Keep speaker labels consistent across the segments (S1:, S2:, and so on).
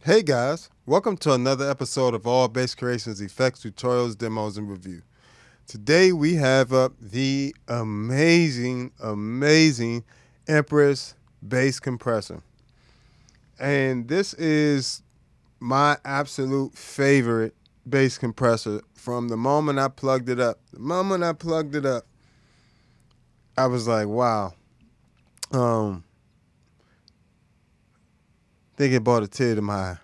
S1: Hey guys, welcome to another episode of All Bass Creations Effects Tutorials, Demos, and Review. Today we have up the amazing Empress Bass Compressor. And this is my absolute favorite bass compressor from the moment I plugged it up. The moment I plugged it up, I was like, wow. I think it brought a tear to my eye.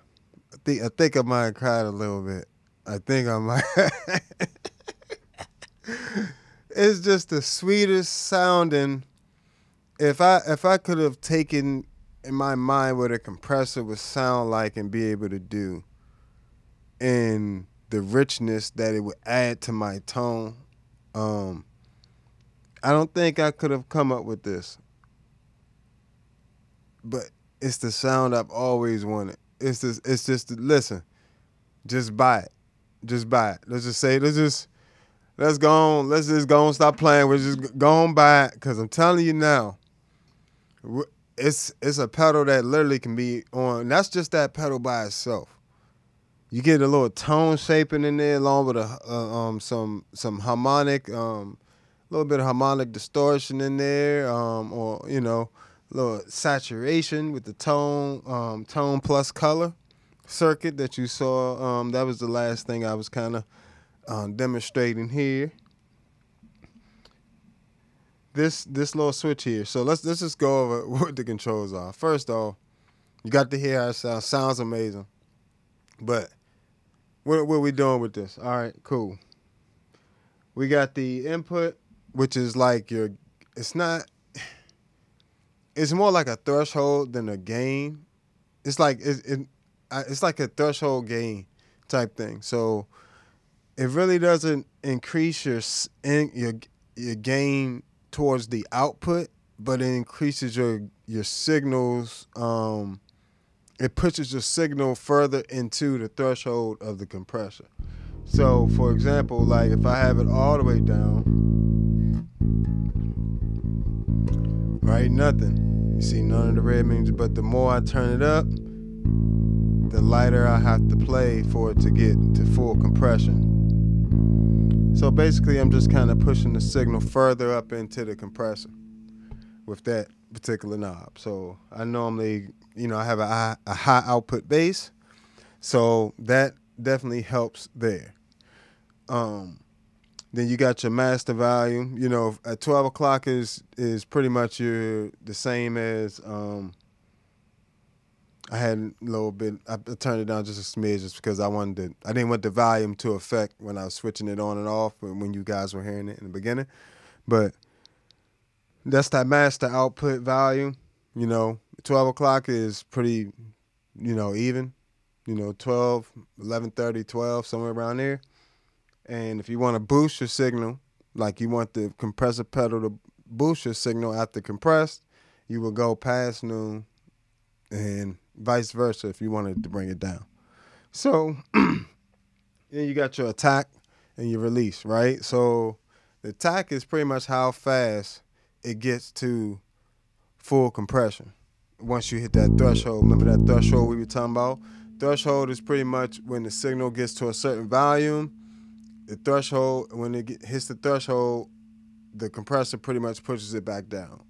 S1: I think I might have cried a little bit. I think I might. It's just the sweetest sounding. If I could have taken in my mind what a compressor would sound like and be able to do, and the richness that it would add to my tone, I don't think I could have come up with this. But it's the sound I've always wanted. It's just listen, just buy it. Just buy it. Let's just go on, stop playing. We're just go on buy it. Cause I'm telling you now, it's a pedal that literally can be on. That's just that pedal by itself. You get a little tone shaping in there, along with some harmonic, little bit of harmonic distortion in there, or you know, a little saturation with the tone plus color circuit that you saw. That was the last thing I was kind of demonstrating here. This little switch here. So let's just go over what the controls are. First off, you got to hear how it sounds. Sounds amazing. But what are we doing with this? All right, cool. We got the input, which is like it's more like a threshold than a gain. It's like it's like a threshold gain type thing. So it really doesn't increase your gain towards the output, but it increases your signals. It pushes your signal further into the threshold of the compressor. So, for example, like if I have it all the way down, right, nothing. You see none of the red means, but the more I turn it up, the lighter I have to play for it to get to full compression. So basically, I'm just kind of pushing the signal further up into the compressor with that particular knob. So I normally, I have a high output bass, so that definitely helps there. Then you got your master volume. At 12 o'clock is pretty much the same as I had a little bit. I turned it down just a smidge just because I didn't want the volume to affect when I was switching it on and off when you guys were hearing it in the beginning. But that's that master output volume. 12 o'clock is pretty, even. 12, 11:30, 12, somewhere around there. And if you want to boost your signal, like you want the compressor pedal to boost your signal after compressed, you will go past noon, and vice versa if you wanted to bring it down. So then you got your attack and your release, right? So the attack is pretty much how fast it gets to full compression once you hit that threshold. Remember that threshold we were talking about? Threshold is pretty much when the signal gets to a certain volume. The threshold, when it hits the threshold, the compressor pretty much pushes it back down.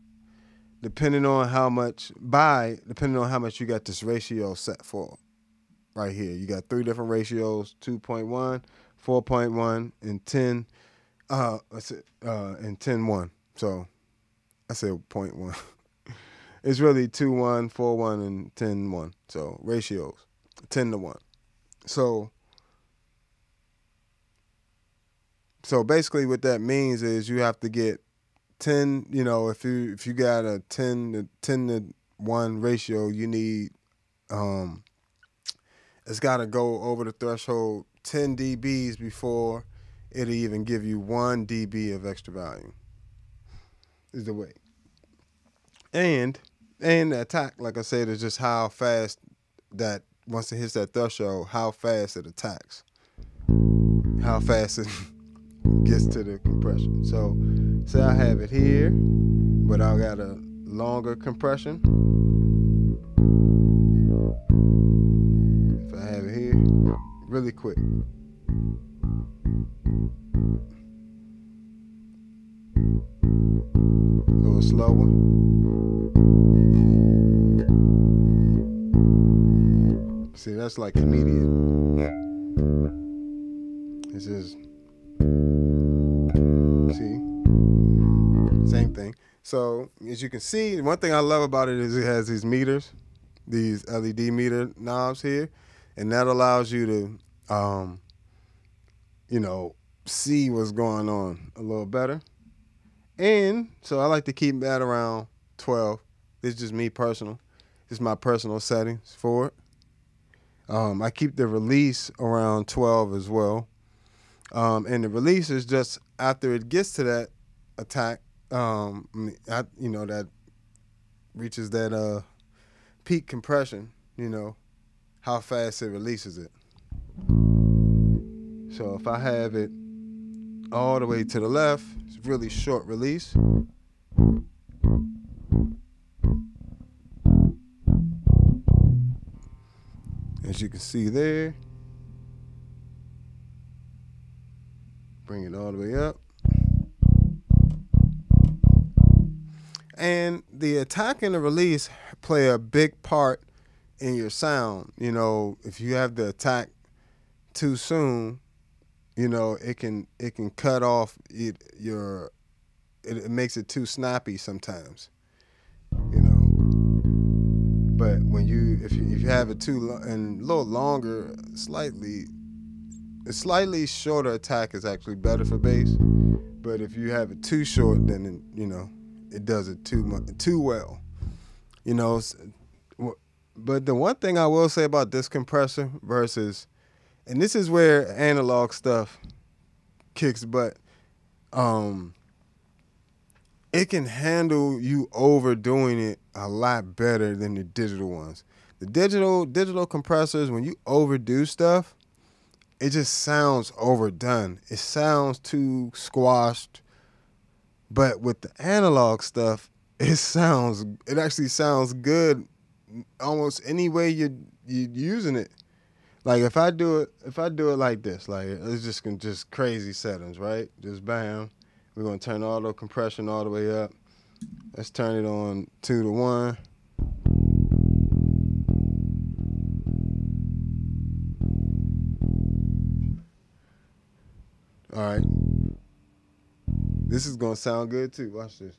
S1: Depending on how much you got this ratio set for. Right here, you got 3 different ratios: 2.1, 4.1, and 10. And 10.1. So I said 0.1. It's really 2.1, 4.1, and 10.1. So ratios, 10-1. So basically, what that means is you have to get 10. If you got a 10-1 ratio, you need it's got to go over the threshold 10 dBs before it'll even give you 1 dB of extra volume. Is the way. And the attack, like I said, is just how fast that once it hits that threshold, how fast it attacks, how fast it gets to the compression. So say I have it here, but I got a longer compression. If I have it here, really quick. A little slower. See, that's like immediate. This is, see, same thing. So as you can see, one thing I love about it is it has these meters, these LED meter knobs here, and that allows you to, see what's going on a little better. And so I like to keep that around 12. This is just me personal. This is my personal settings for it. I keep the release around 12 as well. And the release is just after it gets to that attack, that reaches that peak compression, how fast it releases it. So if I have it all the way to the left, it's really short release. as you can see there. Bring it all the way up. And the attack and the release play a big part in your sound. You know, if you have the attack too soon, you know, it can cut off it makes it too snappy sometimes. You know, but when if you have it too and a little longer, a slightly shorter attack is actually better for bass. But if you have it too short, then you know it does it too well. You know, but the one thing I will say about this compressor versus, and this is where analog stuff kicks butt, it can handle you overdoing it a lot better than the digital ones. The digital compressors, when you overdo stuff, it just sounds overdone. It sounds too squashed. But with the analog stuff, it actually sounds good almost any way you're using it. Like if I do it like this, like it's just crazy settings, right? Just bam. We're gonna turn auto compression all the way up. Let's turn it on 2 to 1. All right. This is gonna sound good too. Watch this.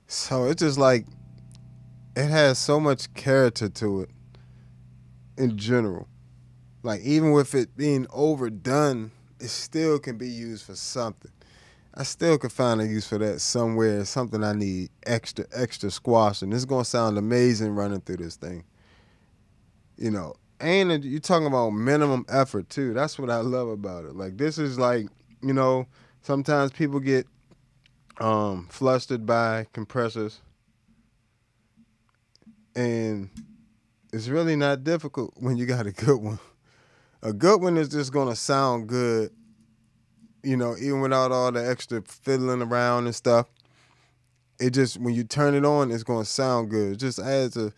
S1: So it's just like it has so much character to it in general. Like even with it being overdone, it still can be used for something. I still could find a use for that somewhere, something I need extra squash, and it's gonna sound amazing running through this thing. You know, and you're talking about minimum effort too. That's what I love about it. Like this is like, you know, sometimes people get flustered by compressors, and it's really not difficult when you got a good one. A good one is just gonna sound good, you know, even without all the extra fiddling around and stuff. It just, when you turn it on, it's gonna sound good. It just adds a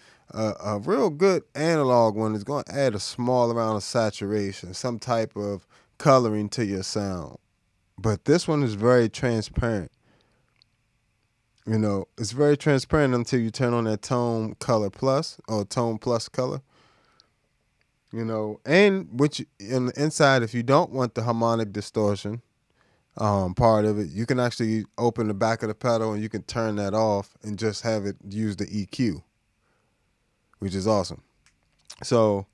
S1: real good analog one. It's gonna add a small amount of saturation, some type of coloring to your sound. But this one is very transparent. You know, it's very transparent until you turn on that tone color plus or tone plus color. You know, and which in the inside, if you don't want the harmonic distortion part of it, you can actually open the back of the pedal and you can turn that off and just have it use the EQ, which is awesome. So,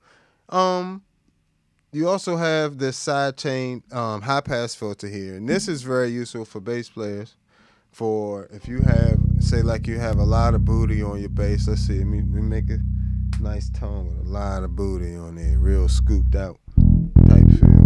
S1: you also have this sidechain high pass filter here, and this is very useful for bass players. For if you have, say, like you have a lot of booty on your bass. Let's see, let me make a nice tone with a lot of booty on there, real scooped out type feel.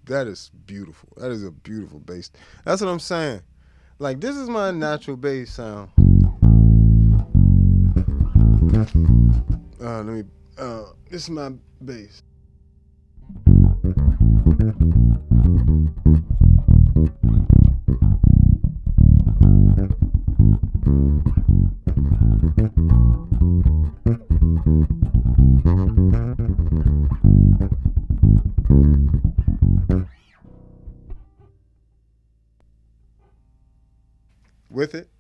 S1: That is beautiful. That is a beautiful bass. That's what I'm saying. Like, this is my natural bass sound. This is my bass. With it.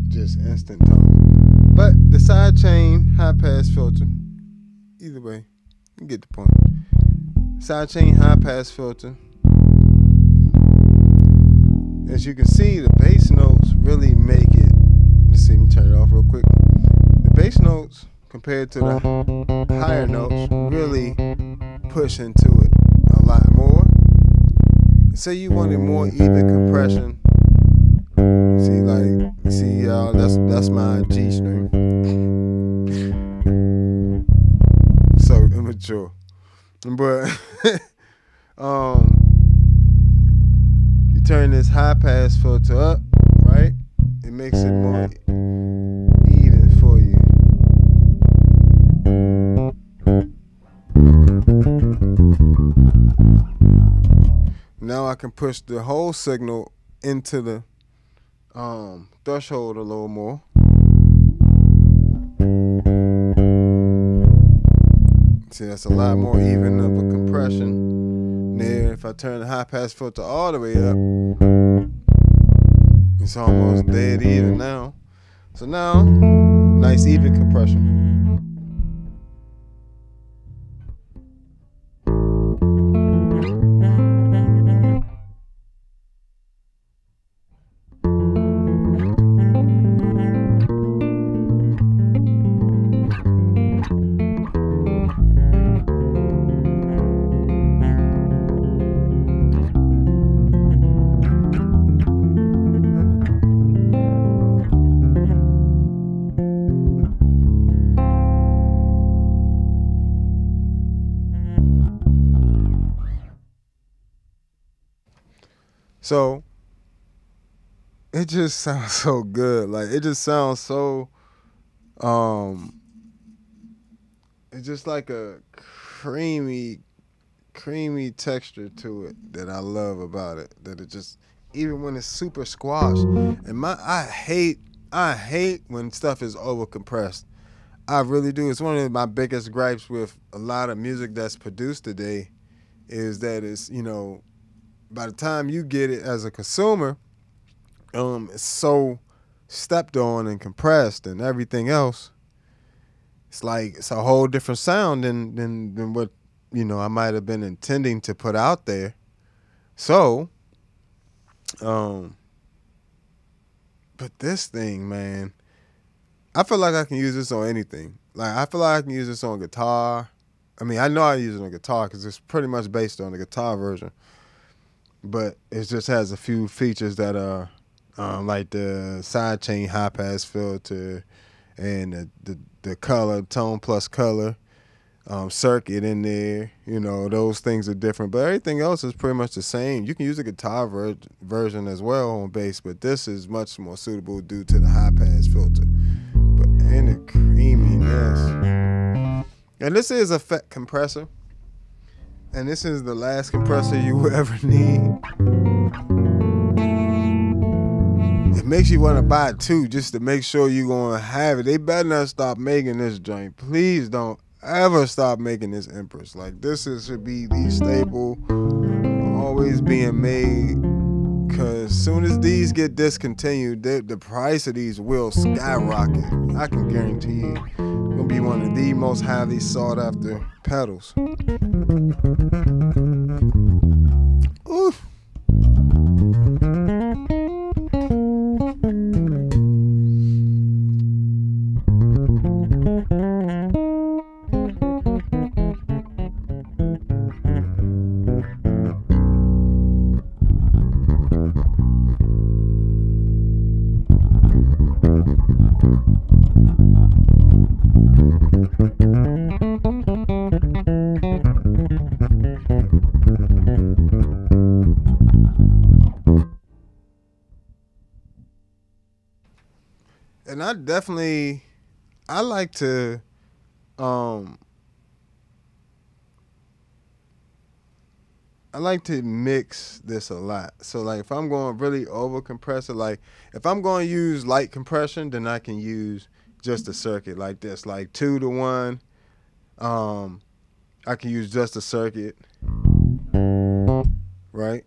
S1: Just instant tone. But the sidechain high pass filter, either way, you get the point. Sidechain high pass filter. As you can see, the bass notes really make it. Let's see, let me turn it off real quick. The bass notes compared to the higher notes really push into it a lot more. Say you wanted more even compression. See, like, see y'all, that's my G string. So immature. But you turn this high pass filter up, right? It makes it more even for you. Now I can push the whole signal into the threshold a little more. See, that's a lot more even of a compression there. If I turn the high pass filter all the way up, it's almost dead even now. So now, nice even compression. So it just sounds so good. Like it just sounds so it's just like a creamy texture to it that I love about it. That it just, even when it's super squashed. And I hate when stuff is over compressed. I really do. It's one of my biggest gripes with a lot of music that's produced today, is that it's, you know, by the time you get it as a consumer, it's so stepped on and compressed and everything else. It's like it's a whole different sound than what, you know, I might have been intending to put out there. So, but this thing, man, I feel like I can use this on anything. Like I feel like I can use this on guitar. I mean, I know I use it on guitar because it's pretty much based on the guitar version. But it just has a few features that are like the sidechain high pass filter and the color, tone plus color circuit in there. You know, those things are different. But everything else is pretty much the same. You can use a guitar version as well on bass, but this is much more suitable due to the high pass filter. But and the creaminess. And this is a FET compressor. And this is the last compressor you will ever need. It makes you want to buy two just to make sure you're going to have it. They better not stop making this joint. Please don't ever stop making this Empress. Like should be the staple, always being made. Because as soon as these get discontinued, the price of these will skyrocket. I can guarantee you. It's going to be one of the most highly sought after pedals. Oof. And I like to mix this a lot. So like if I'm going really over compressor, like if I'm going to use light compression, then I can use just a circuit like this, like 2-to-1. I can use just a circuit, right?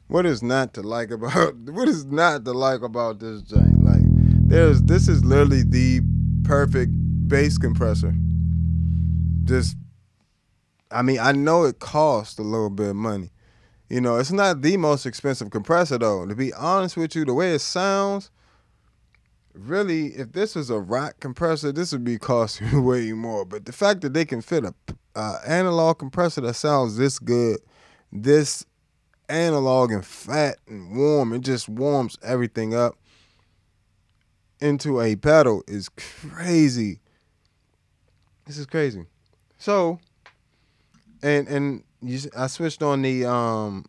S1: What is not to like about what is not to like about this joint? Like, this is literally the perfect bass compressor. Just, I mean, I know it costs a little bit of money. You know, it's not the most expensive compressor though. To be honest with you, the way it sounds, really, if this was a rock compressor, this would be costing way more. But the fact that they can fit a analog compressor that sounds this good, this analog and fat and warm, it just warms everything up into a pedal is crazy. This is crazy. So, I switched on the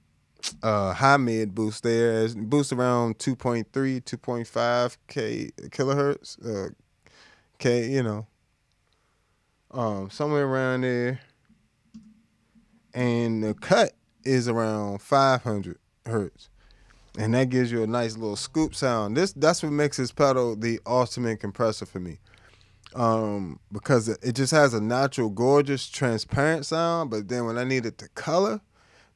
S1: high mid boost there. It boosts around 2.3, 2.5 kilohertz. K, you know, somewhere around there. And the cut is around 500 hertz. And that gives you a nice little scoop sound. That's what makes this pedal the ultimate compressor for me. Because it just has a natural, gorgeous, transparent sound. But then when I need it to color,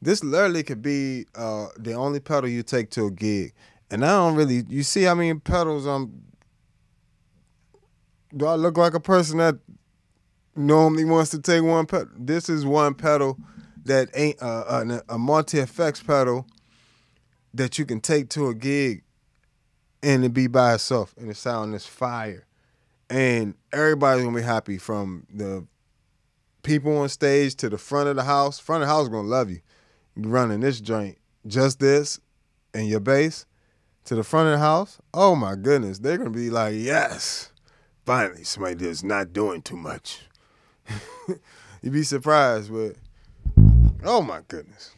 S1: this literally could be the only pedal you take to a gig. And I don't really, you see how many pedals do I look like a person that normally wants to take one pedal? This is one pedal that ain't a multi-effects pedal that you can take to a gig and it be by itself and the sound is fire. And everybody's gonna be happy, from the people on stage to the front of the house. Front of the house is gonna love you. You running this joint, just this, and your bass to the front of the house. Oh my goodness, they're gonna be like, yes, finally somebody that's not doing too much. You'd be surprised, but oh my goodness.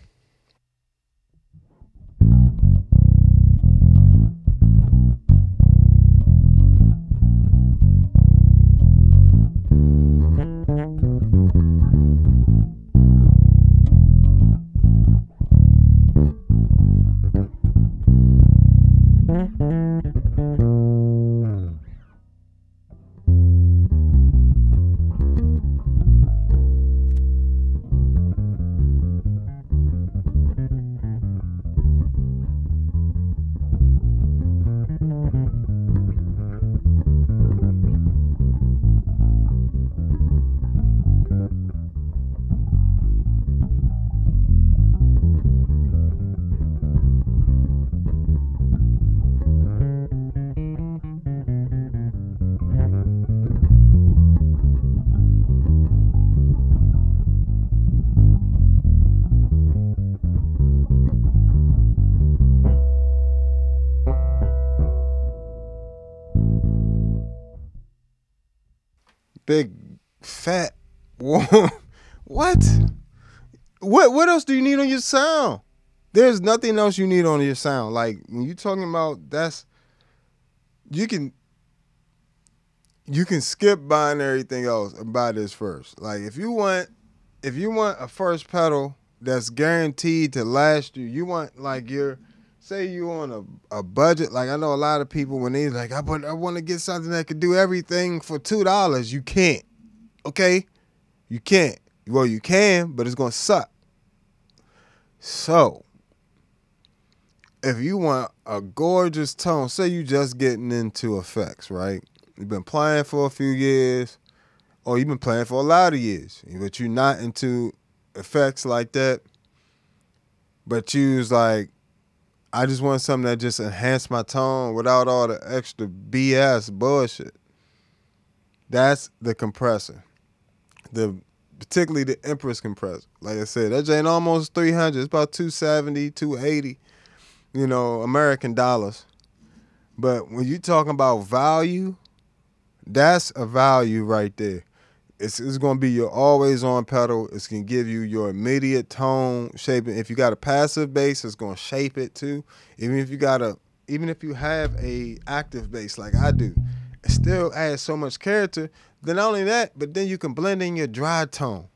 S1: Big, fat, warm. What? What else do you need on your sound? There's nothing else you need on your sound. Like, when you're talking about you can skip buying everything else and buy this first. Like, if you want a first pedal that's guaranteed to last you, like say you on a budget. Like, I know a lot of people, when they like, I want to get something that could do everything for $2. You can't. Okay? You can't. Well, you can, but it's going to suck. So, if you want a gorgeous tone, say you just getting into effects, right? You've been playing for a few years, or you've been playing for a lot of years, but you're not into effects like that, but you was like, I just want something that just enhance my tone without all the extra BS bullshit. That's the compressor. Particularly the Empress compressor. Like I said, that ain't almost 300. It's about 270, 280, American dollars. But when you talking about value, that's a value right there. It's going to be your always on pedal. It's going to give you your immediate tone shaping. If you got a passive bass, it's going to shape it too. Even if you have a active bass like I do, it still adds so much character. Then not only that, but then you can blend in your dry tone.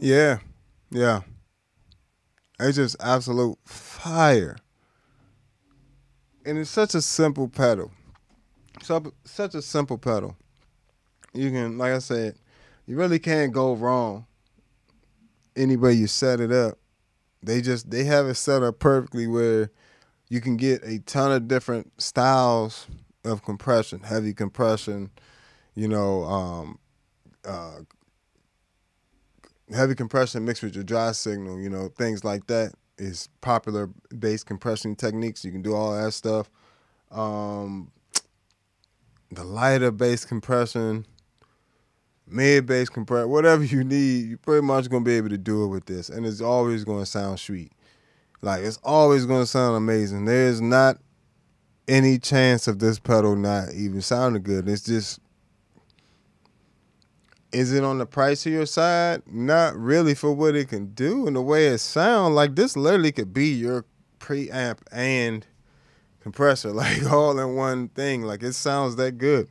S1: Yeah, yeah. It's just absolute fire. And it's such a simple pedal. Such a simple pedal. You can, like I said, you really can't go wrong any way you set it up. They have it set up perfectly where you can get a ton of different styles of compression, heavy compression, you know, uh, heavy compression mixed with your dry signal, things like that is popular bass compression techniques. You can do all that stuff. Um, the lighter bass compression, mid bass compressor, whatever you need, you pretty much gonna be able to do it with this, and it's always gonna sound sweet. Like it's always gonna sound amazing. There's not any chance of this pedal not even sounding good. It's just, is it on the pricier side? Not really for what it can do and the way it sounds. Like this literally could be your preamp and compressor, like all in one thing. Like it sounds that good.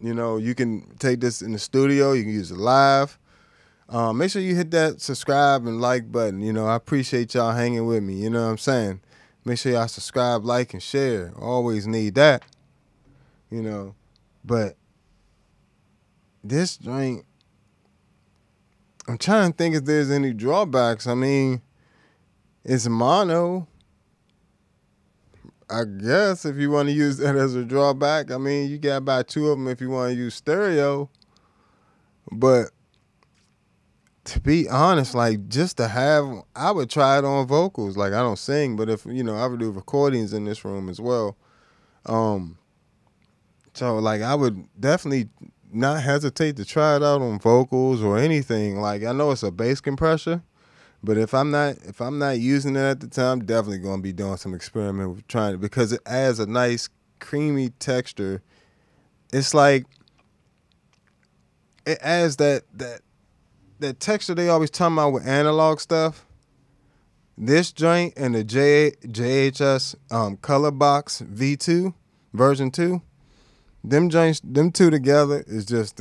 S1: You know, you can take this in the studio. You can use it live. Make sure you hit that subscribe and like button. You know, I appreciate y'all hanging with me. You know what I'm saying? Make sure y'all subscribe, like, and share. Always need that. You know, but this joint, I'm trying to think if there's any drawbacks. I mean, it's mono. I guess if you want to use that as a drawback, I mean, you got about two of them if you want to use stereo. But to be honest, like just to have, I would try it on vocals. Like I don't sing, but if, you know, I would do recordings in this room as well. So like I would definitely not hesitate to try it out on vocals or anything. Like I know it's a bass compressor, but if I'm not using it at the time, I'm definitely gonna be doing some experiment with trying it, because it adds a nice creamy texture. It's like it adds that texture they always talking about with analog stuff. This joint and the JHS Color Box V2 version 2, them joints, them two together is just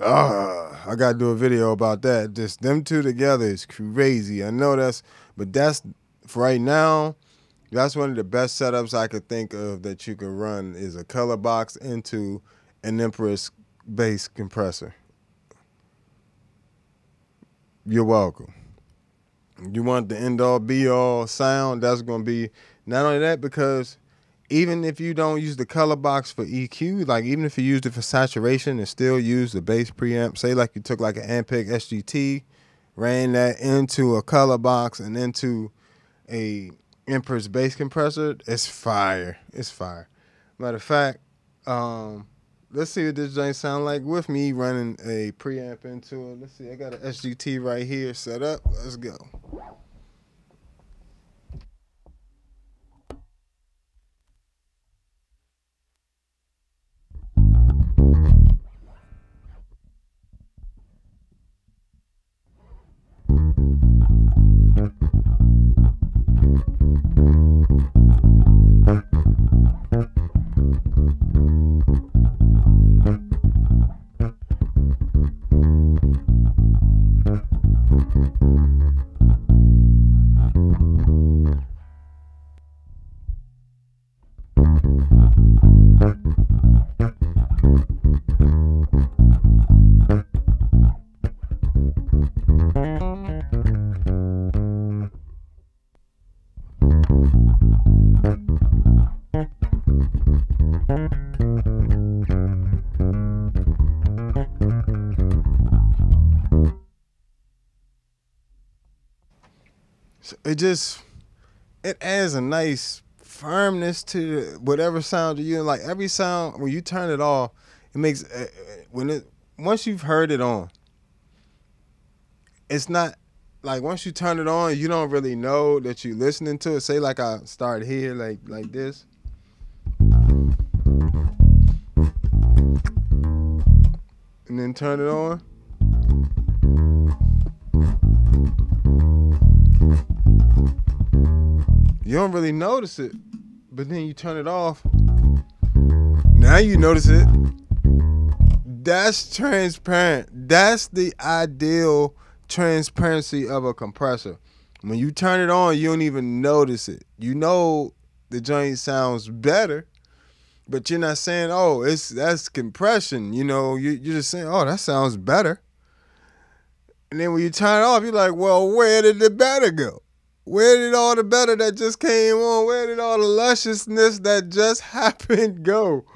S1: I gotta do a video about that. Just them two together is crazy. I know but that's for right now. That's one of the best setups I could think of that you can run, is a Color Box into an Empress Bass Compressor. You're welcome. You want the end all be all sound, that's gonna be, not only that, because even if you don't use the Color Box for EQ, like even if you used it for saturation and still use the bass preamp, say like you took like an Ampeg SGT, ran that into a Color Box and into a Empress Bass Compressor, it's fire. It's fire. Matter of fact, let's see what this joint sound like with me running a preamp into it. Let's see, I got an SGT right here set up. Let's go. So it adds a nice firmness to whatever sound you're using. Like every sound, when you turn it off, it makes, once you've heard it on, it's not like once you turn it on, you don't really know that you're listening to it. Say like I start here, like this. And then turn it on. You don't really notice it, but then you turn it off. Now you notice it. That's transparent. That's the ideal transparency of a compressor. When you turn it on, you don't even notice it. You know the joint sounds better, but you're not saying, oh, that's compression. You know, you're just saying, oh, that sounds better. And then when you turn it off, you're like, well, where did the better go? Where did all the better that just came on? Where did all the lusciousness that just happened go?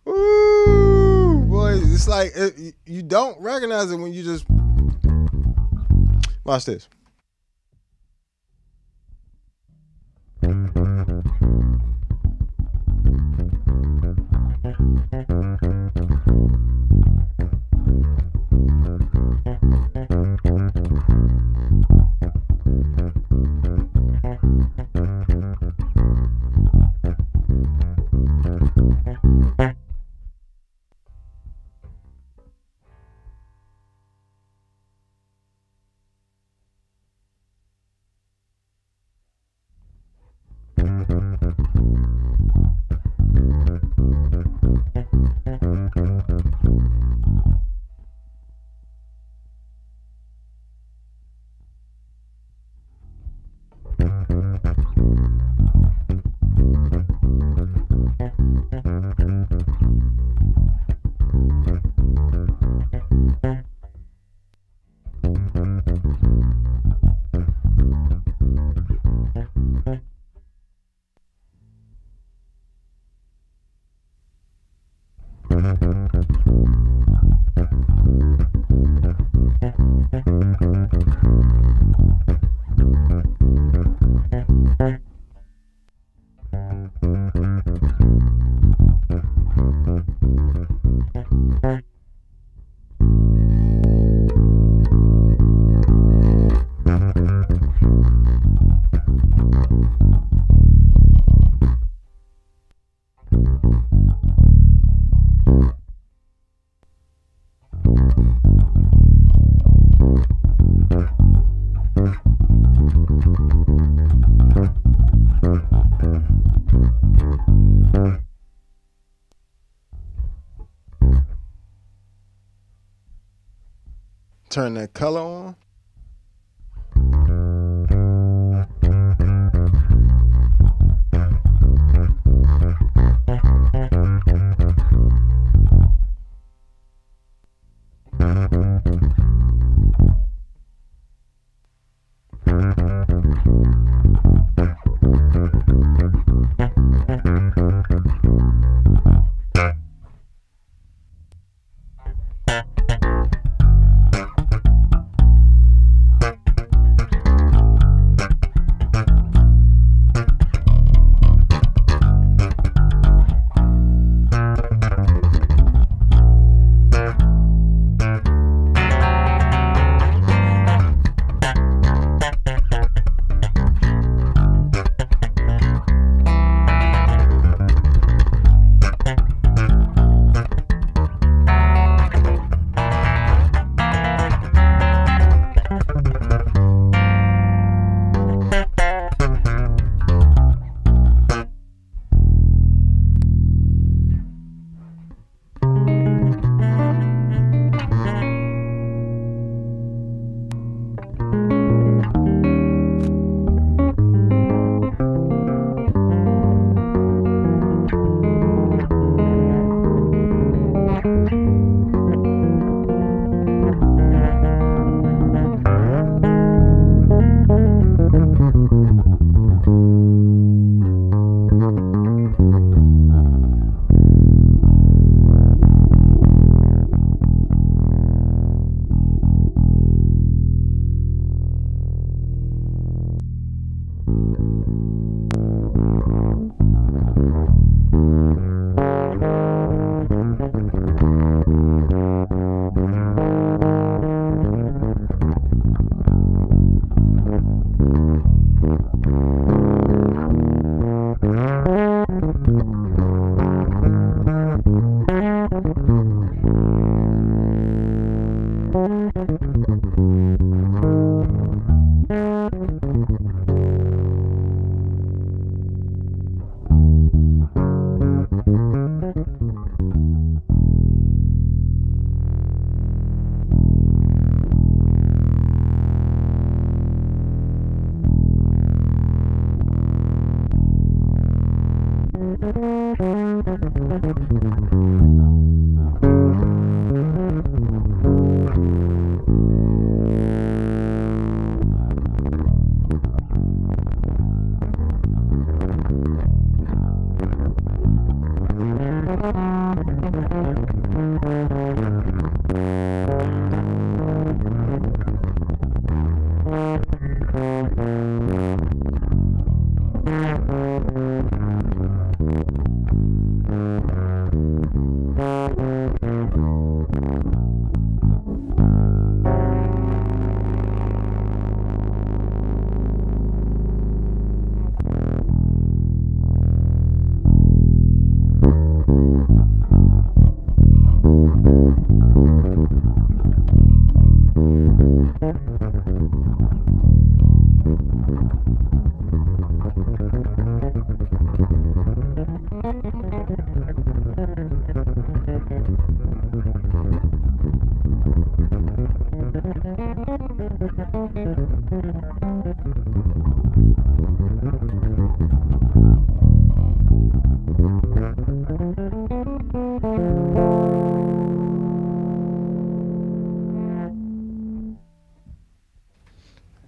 S1: Ooh, boy, it's like you don't recognize it when you just watch this. Turn that color on.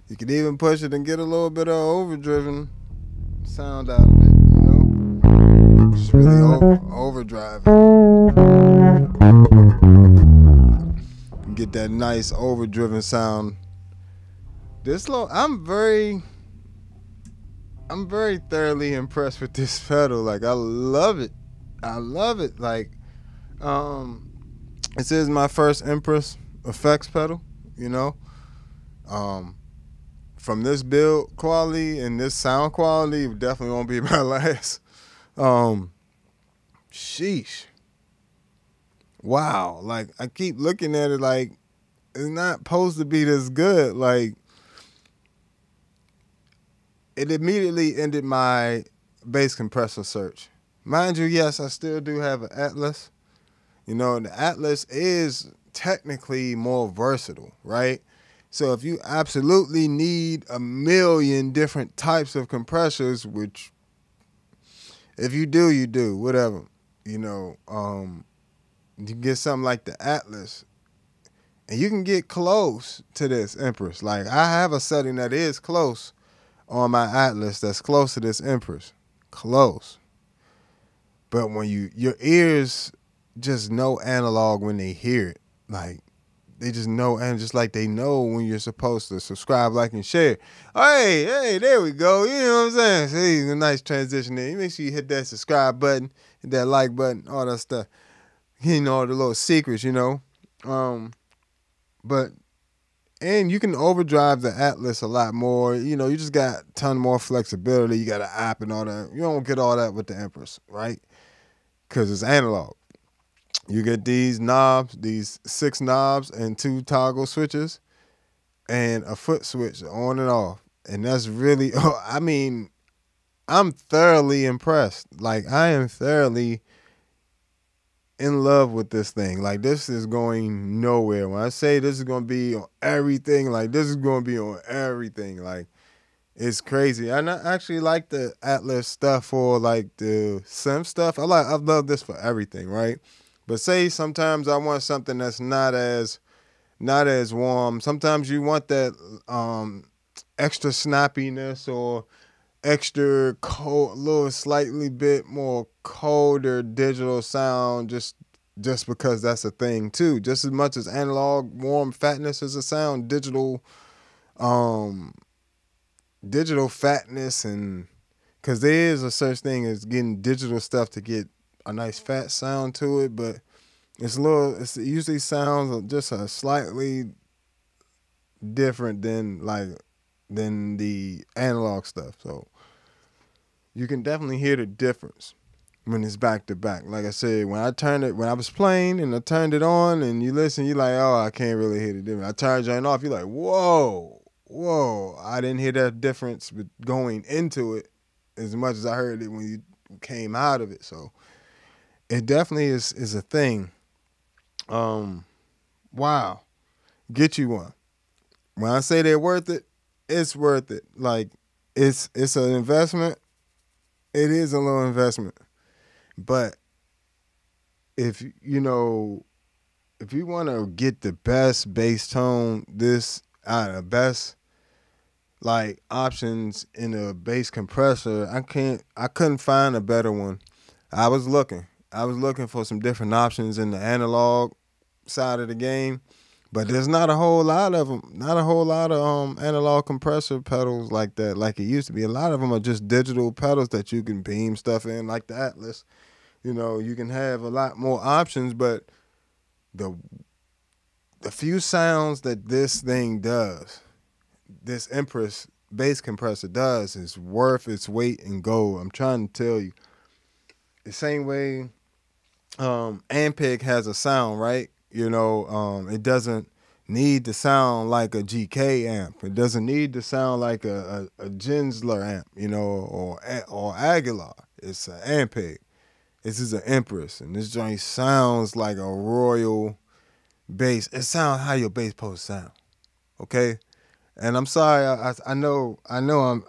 S1: You could even push it and get a little bit of overdriven sound out of it, you know? Just really overdrive it. And get that nice overdriven sound. I'm very thoroughly impressed with this pedal. Like, I love it. I love it. Like, this is my first Empress effects pedal, you know? From this build quality and this sound quality, it definitely won't be my last. Sheesh. Wow. Like, I keep looking at it like it's not supposed to be this good. Like, it immediately ended my bass compressor search. Mind you, yes, I still do have an Atlas. You know, and the Atlas is technically more versatile, right? So if you absolutely need a million different types of compressors, which if you do, you do, whatever. You know, you can get something like the Atlas, and you can get close to this Empress. Like I have a setting that is close on my Atlas that's close to this Empress. Close. But when your ears just know analog when they hear it. Like they just know, and just like they know when you're supposed to subscribe, like, and share. Hey, there we go. You know what I'm saying? See, a nice transition there. You make sure you hit that subscribe button, hit that like button, all that stuff. You know, all the little secrets, you know. But and you can overdrive the Atlas a lot more. You know, you just got a ton more flexibility. You got an app and all that. You don't get all that with the Empress, right? Because it's analog. You get these knobs, these 6 knobs and 2 toggle switches and a foot switch on and off. And that's really, I mean, I'm thoroughly impressed. Like, I am thoroughly in love with this thing. Like, this is going nowhere. When I say this is going to be on everything, like, this is going to be on everything. Like, it's crazy. I actually like the Atlas stuff for, like, the synth stuff. I love this for everything, right? But say sometimes I want something that's not as warm. Sometimes you want that extra snappiness or extra cold, little slightly bit more colder digital sound just because that's a thing too. Just as much as analog warm fatness is a sound, digital fatness, and because there is a such thing as getting digital stuff to get a nice fat sound to it, but it usually sounds just a slightly different than the analog stuff. So you can definitely hear the difference when it's back to back. Like I said, when I was playing and I turned it on and you listen, you're like, oh, I can't really hear the difference. I turned it off, you're like, whoa, I didn't hear that difference going into it as much as I heard it when you came out of it. So it definitely is a thing. Wow. Get you one. When I say they're worth it, it's worth it. Like it's an investment. It is a little investment. But if you want to get the best bass tone, the best like options in a bass compressor, I couldn't find a better one. I was looking for some different options in the analog side of the game, but there's not a whole lot of them. Not a whole lot of analog compressor pedals like that, like it used to be. A lot of them are just digital pedals that you can beam stuff in, like the Atlas. You know, you can have a lot more options, but the few sounds that this thing does, this Empress bass compressor does, is worth its weight in gold. I'm trying to tell you. The same way Ampeg has a sound, right? You know, it doesn't need to sound like a GK amp. It doesn't need to sound like a Gensler amp, you know, or Aguilar. It's an Ampeg. This is an Empress, and this joint sounds like a royal bass. It sounds how your bass supposed to sound, okay? And I'm sorry, I know I'm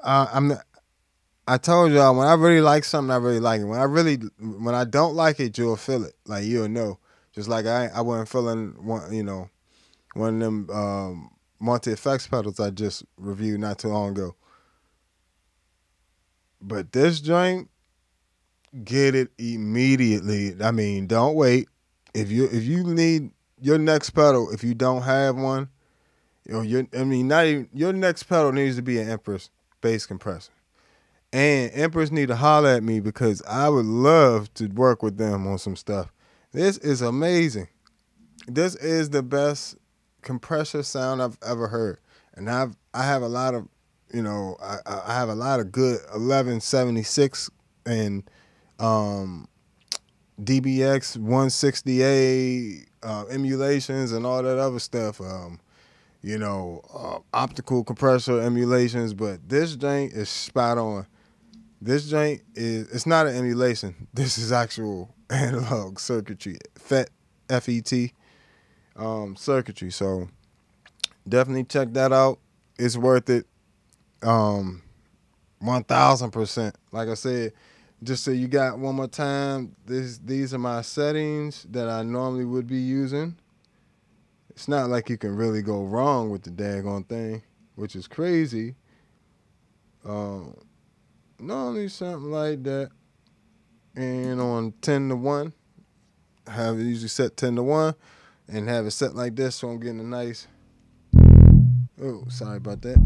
S1: not. I told y'all, when I really like something, I really like it. When I don't like it, you'll feel it. Like, you'll know. Just like I wasn't feeling one of them Monty Effects pedals I just reviewed not too long ago. But this joint, get it immediately. I mean, don't wait. If you need your next pedal, if you don't have one, not even your next pedal needs to be an Empress bass compressor. And Empress need to holler at me because I would love to work with them on some stuff. This is amazing. This is the best compressor sound I've ever heard. And I have a lot of, I have a lot of good 1176 and DBX 160A emulations and all that other stuff. Optical compressor emulations, but this joint is spot on. This joint it's not an emulation. This is actual analog circuitry. FET, F-E-T. circuitry. So definitely check that out. It's worth it. 1000%. Like I said, just so you got one more time, these are my settings that I normally would be using. It's not like you can really go wrong with the daggone thing, which is crazy. Normally something like that. And on 10 to 1, have it usually set 10 to 1 and have it set like this so I'm getting a nice, oh, sorry about that.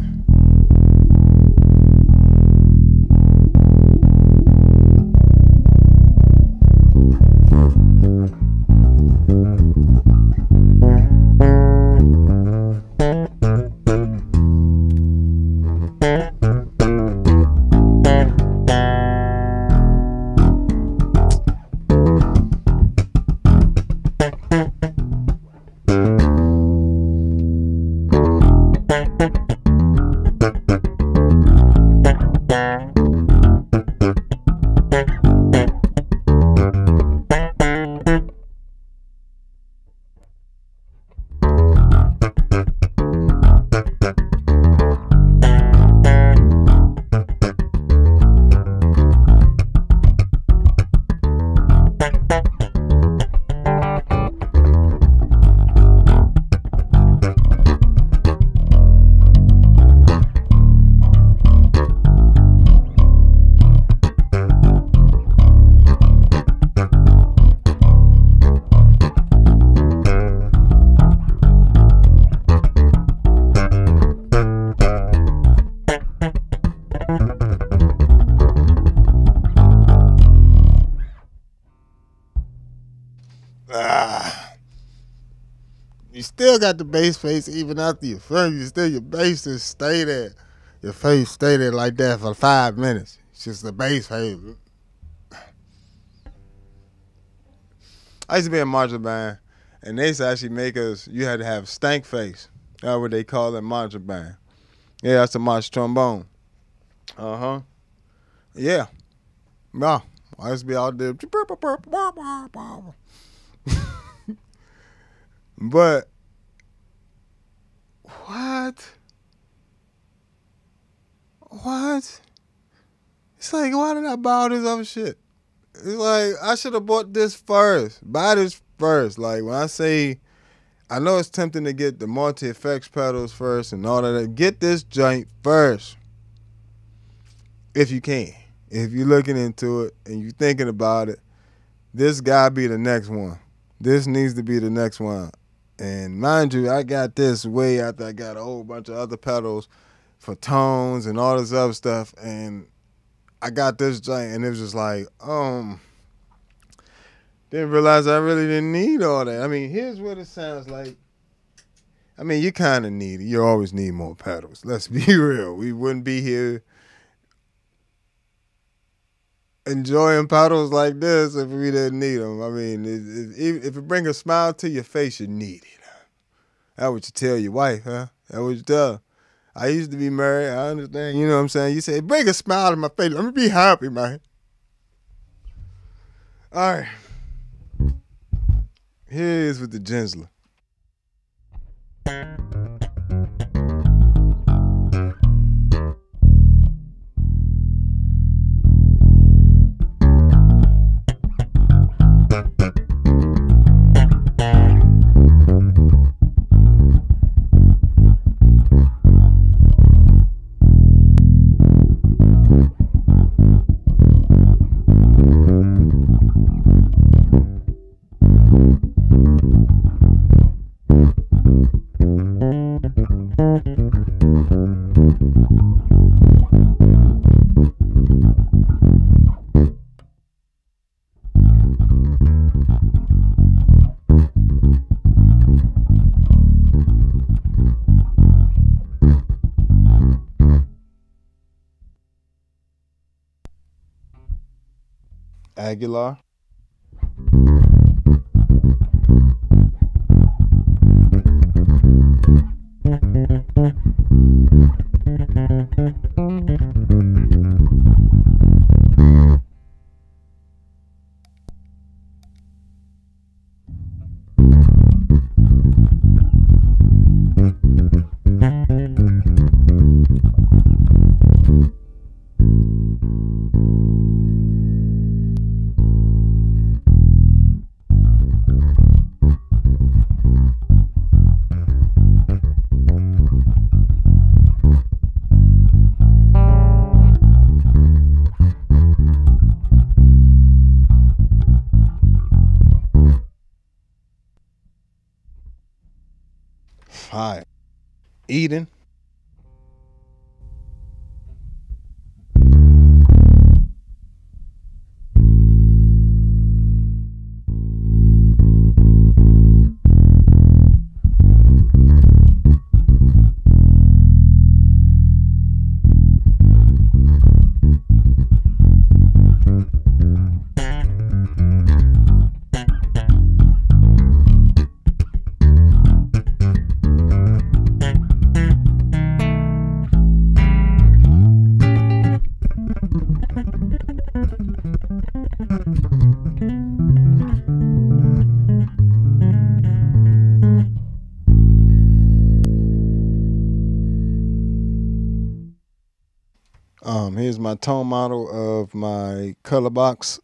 S1: You still got the bass face even after you finish. Your bass just stay there. Your face stay there like that for 5 minutes. It's just the bass face. I used to be in marching band, and they used to actually make us, you had to have stank face. That's what they call it, marching band. Yeah, that's a march trombone. Uh-huh. Yeah. No, I used to be out there. But what? It's like, why did I buy all this other shit? It's like, I should have bought this first. Buy this first. Like, when I say, I know it's tempting to get the multi-effects pedals first and all of that. Get this joint first. If you can. If you're looking into it and you're thinking about it, this gotta be the next one. This needs to be the next one. And mind you, I got this way after I got a whole bunch of other pedals for tones and all this other stuff. And I got this joint and it was just like, didn't realize I really didn't need all that. I mean, here's what it sounds like. I mean, you kind of need it. You always need more pedals. Let's be real. We wouldn't be here enjoying pedals like this if we didn't need them. I mean, if it brings a smile to your face, you need it. That's what you tell your wife, huh? That's what you tell her. I used to be married. I understand. You know what I'm saying? You say, bring a smile to my face. Let me be happy, man. All right. Here it is with the Gensler. Aguilar. Hi. Eden. Here's my tone model of my color box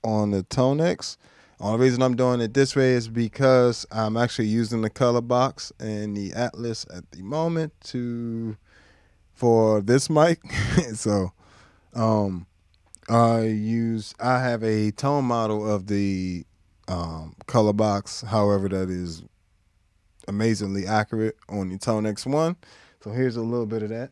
S1: on the Tonex. Only reason I'm doing it this way is because I'm actually using the color box and the Atlas at the moment for this mic. So um, I have a tone model of the color box. However, that is amazingly accurate on the Tonex one. So here's a little bit of that.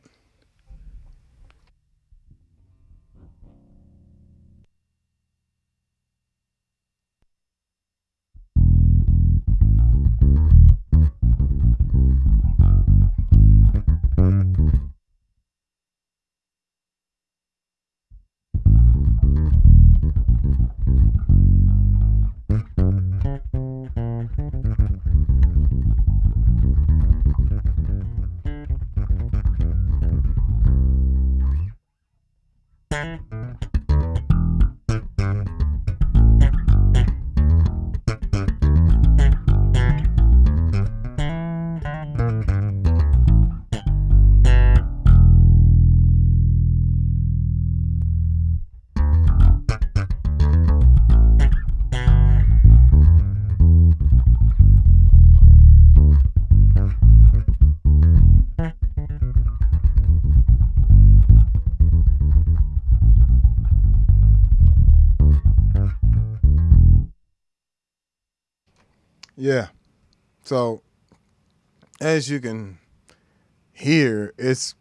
S1: Yeah. So as you can hear, it's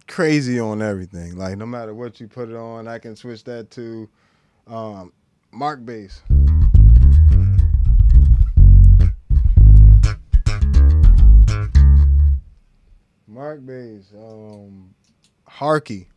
S1: crazy on everything. Like no matter what you put it on, I can switch that to um, Mark bass. Mark bass. Harky.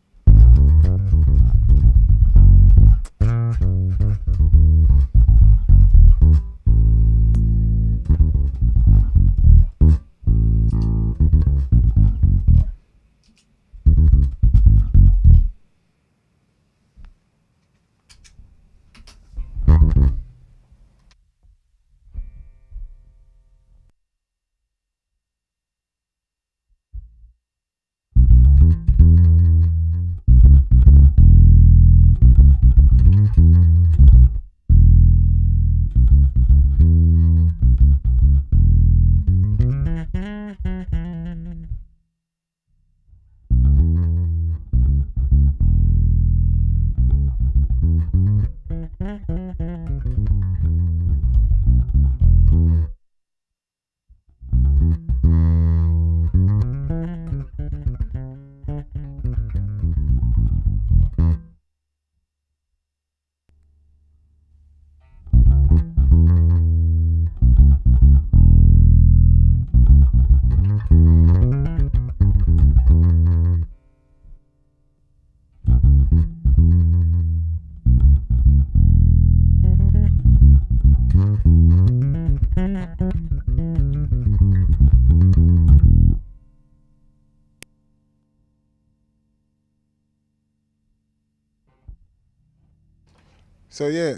S1: So yeah,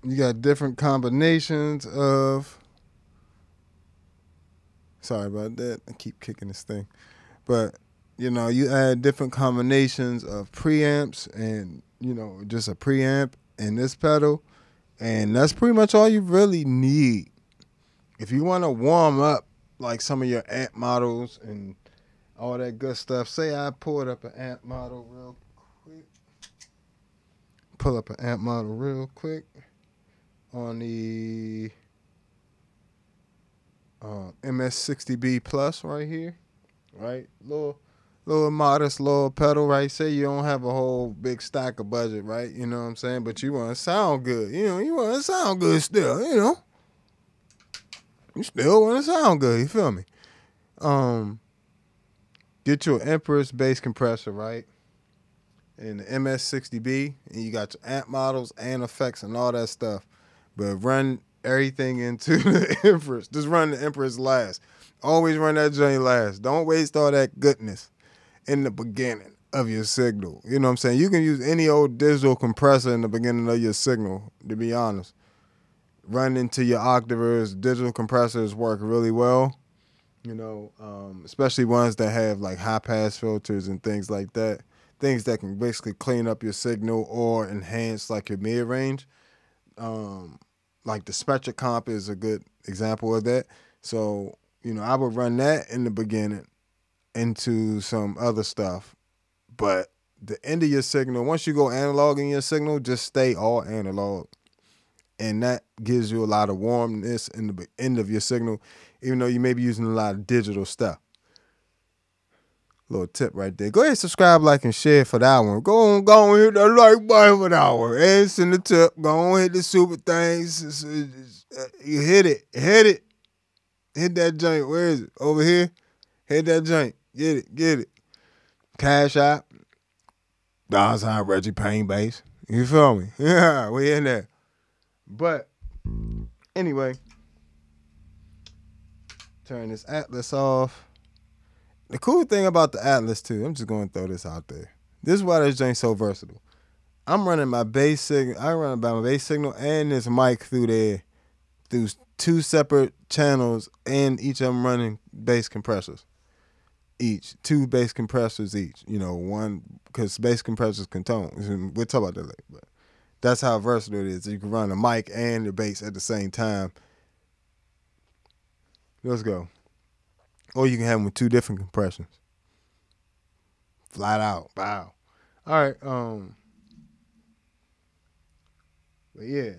S1: you got different combinations of. Sorry about that. I keep kicking this thing, but you add different combinations of preamps and just a preamp and this pedal, and that's pretty much all you really need. If you want to warm up like some of your amp models and all that good stuff, say I pulled up an amp model real quick. Pull up an amp model real quick on the MS60B Plus right here, right? Little modest little pedal, right? Say you don't have a whole big stack of budget, right? You know what I'm saying? But you want to sound good. You know, you want to sound good still, you know. You still want to sound good, you feel me? Get your Empress Bass Compressor, right? And the MS60B, and you got your amp models and effects and all that stuff. But run everything into the Empress. Just run the Empress last. Always run that joint last. Don't waste all that goodness in the beginning of your signal. You know what I'm saying? You can use any old digital compressor in the beginning of your signal, to be honest. Run into your octavers. Digital compressors work really well, you know, especially ones that have like high pass filters and things like that. Things that can basically clean up your signal or enhance like your mid range. Like the Spectra Comp is a good example of that. So, you know, I would run that in the beginning into some other stuff. But the end of your signal, once you go analog in your signal, just stay all analog. And that gives you a lot of warmness in the end of your signal, even though you may be using a lot of digital stuff. Little tip right there. Go ahead, subscribe, like, and share for that one. Go on, hit that like button for that one. And send the tip. Go on, hit the super things. You hit it. Hit that joint. Where is it? Over here? Hit that joint. Get it. Cash App. $, Reggie Payne Bass. You feel me? Yeah, we in there. But anyway, turn this Atlas off. The cool thing about the Atlas too, I'm just going to throw this out there. This is why this joint's so versatile. I'm running my bass signal. I run my bass signal and this mic through there, through 2 separate channels, and each of them running bass compressors. Each 2 bass compressors each. You know, one because bass compressors can tone. We'll talk about that later, but that's how versatile it is. You can run a mic and the bass at the same time. Let's go. Or you can have them with 2 different compressions. Flat out. Wow. All right. But yeah.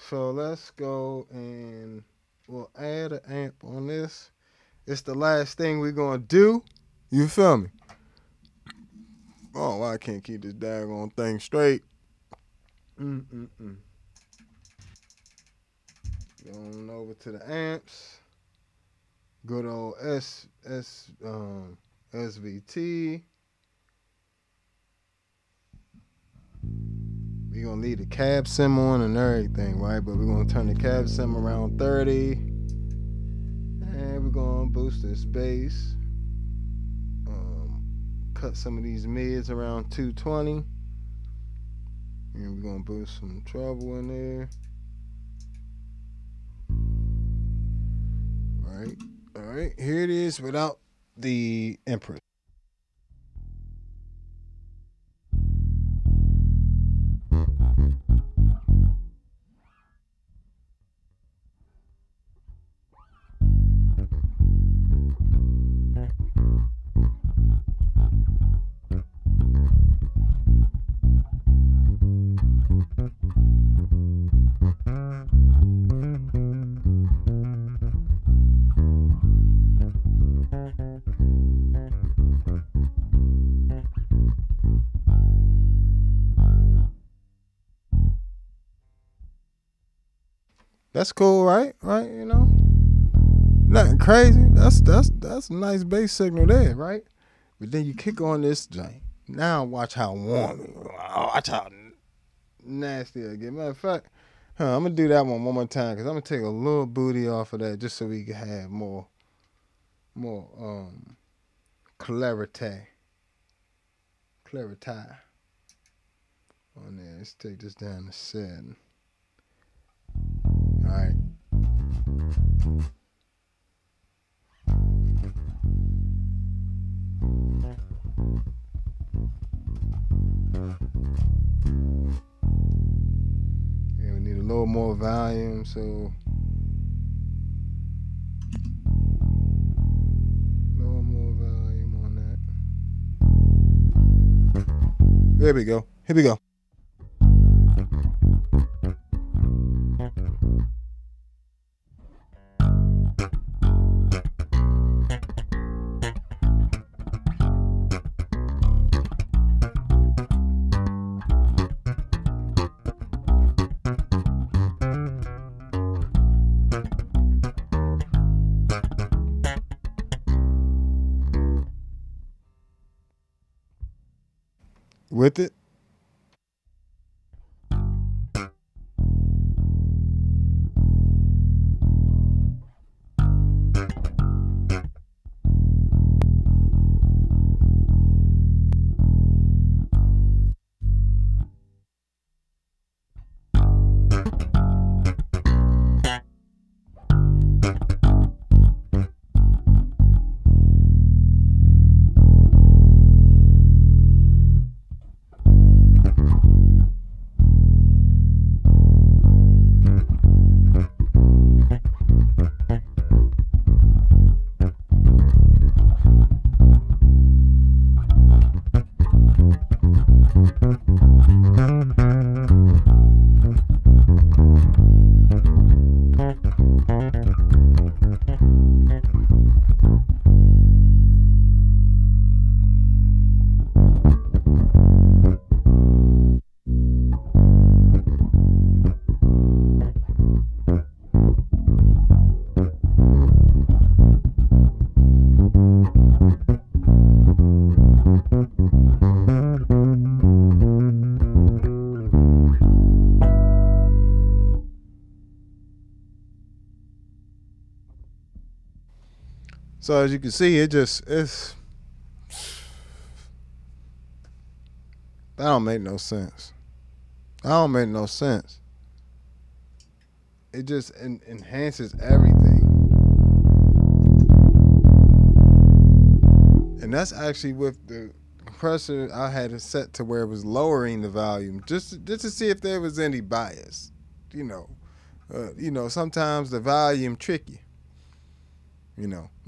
S1: So let's go and we'll add an amp on this. It's the last thing we're going to do. You feel me? Oh, I can't keep this daggone thing straight. Going over to the amps. Good old SVT. We're going to leave the cab sim on and everything, right? But we're going to turn the cab sim around 30. And we're going to boost this bass. Cut some of these mids around 220. And we're going to boost some treble in there. All right, here it is without the Empress. That's cool, right? Right, you know? Nothing crazy. That's a nice bass signal there, right? But then you kick on this joint. Now watch how warm it is. Watch how nasty it get. Matter of fact, I'm gonna do that one more time because I'm gonna take a little booty off of that just so we can have more clarity on there. Let's take this down to 7. All right. Yeah, we need a little more volume, so a little more volume on that. There we go. Here we go. with it. So as you can see, it's that don't make no sense. That don't make no sense. It just enhances everything. And that's actually with the compressor. I had it set to where it was lowering the volume just to see if there was any bias. Sometimes the volume tricky.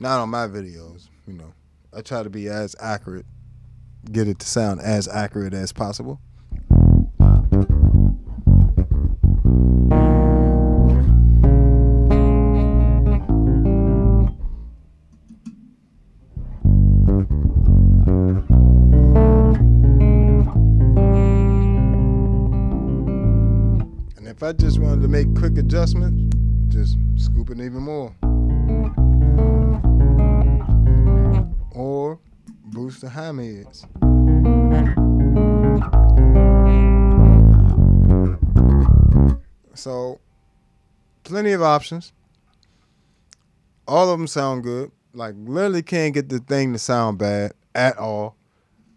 S1: Not on my videos. I try to be as accurate, get it to sound as accurate as possible. And if I just wanted to make quick adjustments, just scoop it even more. Or boost the high mids. So, plenty of options. All of them sound good. Like, literally can't get the thing to sound bad at all.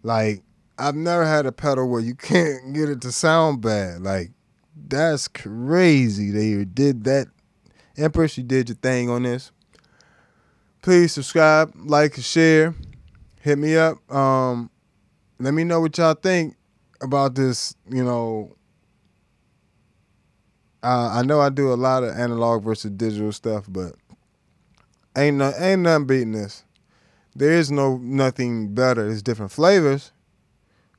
S1: Like, I've never had a pedal where you can't get it to sound bad. Like, that's crazy. They did that. Empress, you did your thing on this. Please subscribe, like, and share. Hit me up. Let me know what y'all think about this. I know I do a lot of analog versus digital stuff, but ain't nothing beating this. There is nothing better. There's different flavors,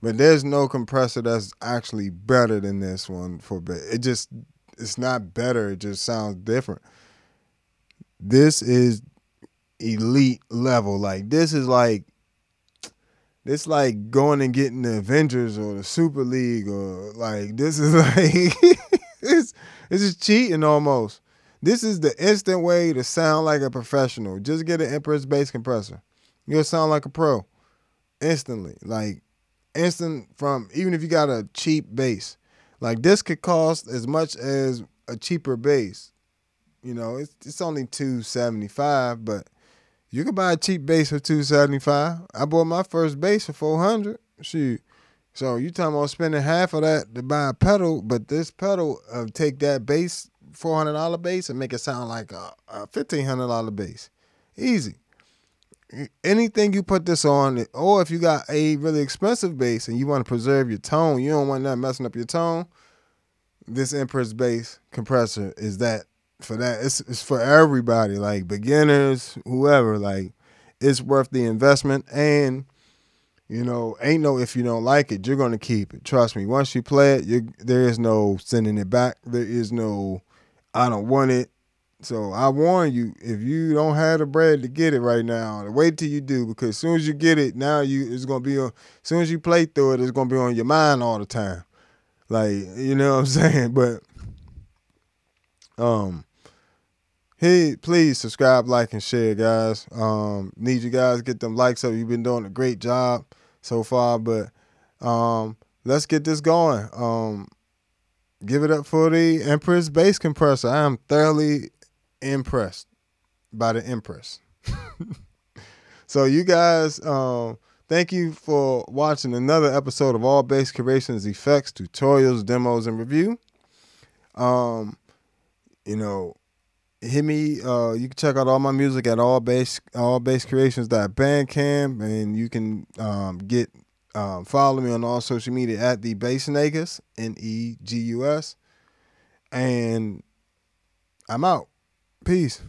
S1: but there's no compressor that's actually better than this one for bass. It's not better. It just sounds different. This is elite level. Like this like going and getting the Avengers or the Super League, or like this is like it's just cheating almost. This is the instant way to sound like a professional. Just get an Empress Bass Compressor. You'll sound like a pro instantly. Like instant from, even if you got a cheap bass. Like this could cost as much as a cheaper bass. It's only $275, but you can buy a cheap bass for $275. I bought my first bass for $400. Shoot. So you talking about spending half of that to buy a pedal, but this pedal take that bass, $400 bass, and make it sound like a $1,500 bass. Easy. Anything you put this on, or if you got a really expensive bass and you want to preserve your tone, you don't want that messing up your tone, this Empress Bass Compressor is that. For that, it's for everybody, like beginners, whoever. Like, it's worth the investment. And ain't no, if you don't like it, you're gonna keep it. Trust me. Once you play it, there is no sending it back. There is no, I don't want it. So I warn you, if you don't have the bread to get it right now, wait till you do, because as soon as you get it, it's gonna be on. As soon as you play through it, it's gonna be on your mind all the time. Like, you know what I'm saying? But hey, please subscribe, like, and share, guys. Need you guys to get them likes up. You've been doing a great job so far, but Let's get this going. Give it up for the Empress Bass Compressor. I am thoroughly impressed by the Empress. So you guys, thank you for watching another episode of All Bass Creations, Effects, Tutorials, Demos, and Review. You know, hit me. You can check out all my music at allbasscreations.bandcamp, and you can follow me on all social media at the Bass Negus, Negus, and I'm out. Peace.